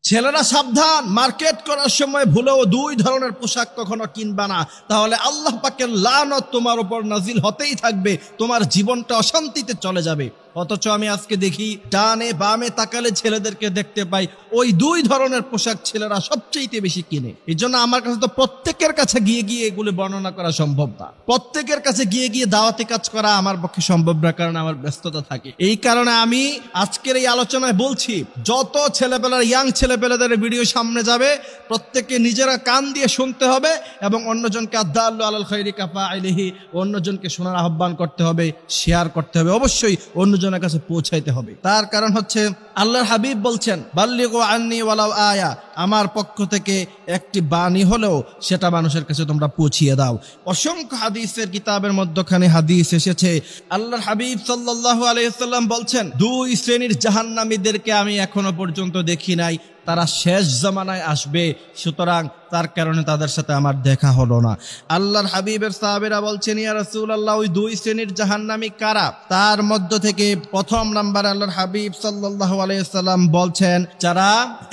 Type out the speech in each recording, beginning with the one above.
ছেলেরা সাবধান, মার্কেট করার সময় ভুলেও দুই ধরনের পোশাক কখনো কিনবা না, তাহলে আল্লাহ পাকের লানত তোমার উপর নাজিল হতেই থাকবে, তোমার জীবনটা অশান্তিতে চলে যাবে। অথচ আমি আজকে দেখি ডানে বামে তাকালে ছেলেদেরকে দেখতে পাই ওই দুই ধরনের পোশাক ছেলেরা সবচেয়ে বেশি কিনে। এই জন্য আমার কাছে তো প্রত্যেকের কাছে গিয়ে গিয়ে এগুলো বর্ণনা করা সম্ভব না, প্রত্যেকের কাছে গিয়ে গিয়ে দাওয়াতি কাজ করা আমার পক্ষে সম্ভব না, কারণ আমার ব্যস্ততা থাকে। এই কারণে আমি আজকের এই আলোচনায় বলছি, যত ছেলেপেলার ইয়াং ছেলেপেলাদের ভিডিও সামনে যাবে প্রত্যেককে নিজেরা কান দিয়ে শুনতে হবে এবং অন্যজনকে আদাল্লু আলাল খাইরি কাফাইলিহি, অন্যজনকে শোনার আহ্বান করতে হবে, শেয়ার করতে হবে, অবশ্যই অন্যজনের কাছে পৌঁছাইতে হবে। তার কারণ হচ্ছে আল্লাহর হাবিব বলছেন, বাল্লিগু আন্নি ওয়ালাউ আয়া, আমার পক্ষ থেকে একটি বাণী হলেও সেটা মানুষের কাছে তোমরা পৌঁছিয়ে দাও। অসংখ্য হাদিসের কিতাবের মধ্যখানে হাদিস এসেছে, আল্লাহর হাবিব সাল্লাল্লাহু আলাইহি ওয়াসাল্লাম বলছেন, দুই শ্রেণীর জাহান্নামীদেরকে আমি এখনো পর্যন্ত দেখি নাই, তারা শেষ জামানায় আসবে, সুতরাং তার কারণে তাদের সাথে আমার দেখা হলো না। আল্লাহর হাবিবের সাহাবীরা বলছেন, ইয়া রাসূলুল্লাহ, ওই দুই শ্রেণীর জাহান্নামী কারা? তার মধ্য থেকে প্রথম নাম্বার আল্লাহর হাবিব সাল্লাল্লাহু আলাইহি ওয়াসাল্লাম বলছেন, যারা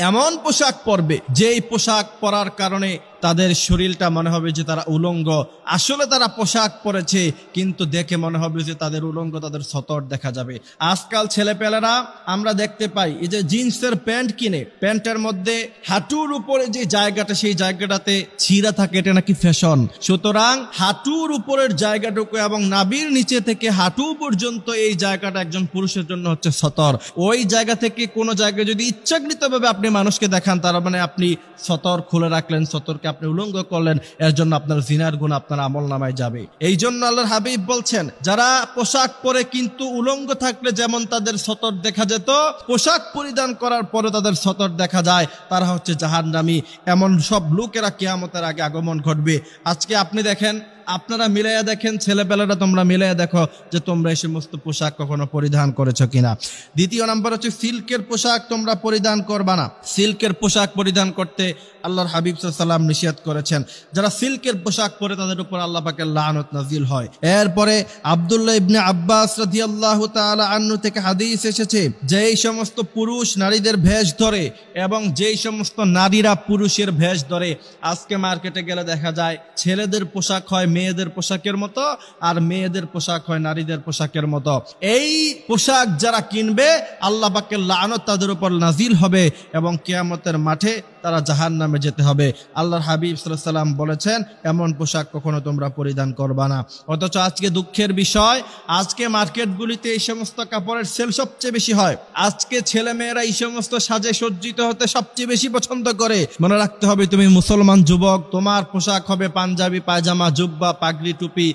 এমন পোশাক পরবে যেই পোশাক পরার কারণে তাদের শরীরটা মনে হবে যে তারা উলঙ্গ, আসলে তারা পোশাক পরেছে কিন্তু দেখে মনে হবে যে তাদের উলঙ্গ, তাদের সতর দেখা যাবে। আজকাল ছেলেপেলেরা আমরা দেখতে পাই এই যে জিন্সের প্যান্ট কিনে, প্যান্টের মধ্যে হাঁটুর উপরে যে জায়গাটা সেই জায়গাটাতে ছিঁড়া থাকে, এটা নাকি ফ্যাশন। সুতরাং হাঁটুর উপরের জায়গাটুকু এবং নাভির নিচে থেকে হাঁটু পর্যন্ত এই জায়গাটা একজন পুরুষের জন্য হচ্ছে সতর। ওই জায়গা থেকে কোনো জায়গায় যদি ইচ্ছাকৃতভাবে আপনি মানুষকে দেখান, তার মানে আপনি সতর খুলে রাখলেন, সতরকে আপনি উলঙ্গ করলেন, এর জন্য আপনার জিনার গুণ আপনার আমল নামায় যাবে। এই জন্য আল্লাহর হাবিব বলছেন, যারা পোশাক পরে কিন্তু উলঙ্গ থাকলে যেমন তাদের সতর দেখা যেত, পোশাক পরিধান করার পরে তাদের সতর দেখা যায়, তারা হচ্ছে জাহান্নামী। এমন সব লোকেরা কিয়ামতের আগে আগমন ঘটবে। আজকে আপনি দেখেন, আপনারা মিলাইয়া দেখেন, ছেলেপেলেরা তোমরা মিলাইয়া দেখো যে তোমরা এই সমস্ত পোশাক কখনো পরিধান করেছো কিনা। দ্বিতীয় নাম্বার হচ্ছে সিল্কের পোশাক তোমরা পরিধান করবা না। সিল্কের পোশাক পরিধান করতে আল্লাহর হাবিব সাল্লাল্লাহু আলাইহি ওয়াসাল্লাম নিষেধ করেছেন। যারা সিল্কের পোশাক পরে তাদের উপর আল্লাহ পাকের লানত নাজিল হয়। এরপরে আব্দুল্লাহ ইবনে আব্বাস রাদিয়াল্লাহু তাআলা আনহু থেকে হাদিস এসেছে, যেই সমস্ত পুরুষ নারীদের ভেষ ধরে এবং যেই সমস্ত নারীরা পুরুষের ভেষ ধরে, আজকে মার্কেটে গেলে দেখা যায় ছেলেদের পোশাক হয় মেয়েদের পোশাকের মতো আর মেয়েদের পোশাক হয় নারীদের পোশাকের মতো। এই পোশাক যারা কিনবে আল্লাহ পাকের লানত তাদের উপর নাজিল হবে এবং কিয়ামতের মাঠে তারা জাহান্নামে যেতে হবে। আল্লাহর হাবিব সাল্লাল্লাহু আলাইহি ওয়াসাল্লাম বলেছেন, এমন পোশাক কখনো তোমরা পরিধান করবা না। অথচ আজকে দুঃখের বিষয়, আজকে মার্কেটগুলিতে এই সমস্ত কাপড়ের সেল সবচেয়ে বেশি হয়। আজকে ছেলে মেয়েরা এই সমস্ত সাজে সজ্জিত হতে সবচেয়ে বেশি পছন্দ করে। মনে রাখতে হবে, তুমি মুসলমান যুবক, তোমার পোশাক হবে পাঞ্জাবি, পায়জামা, জুব্বা, পাগড়ি, টুপি,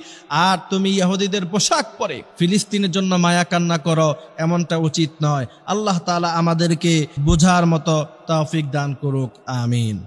আর তুমি ইহুদিদের পোশাক পরে ফিলিস্তিনের জন্য মায়া কান্না করো, এমনটা উচিত নয়। আল্লাহ তাআলা আমাদেরকে বোঝার মতো তৌফিক দান করুক, আমিন।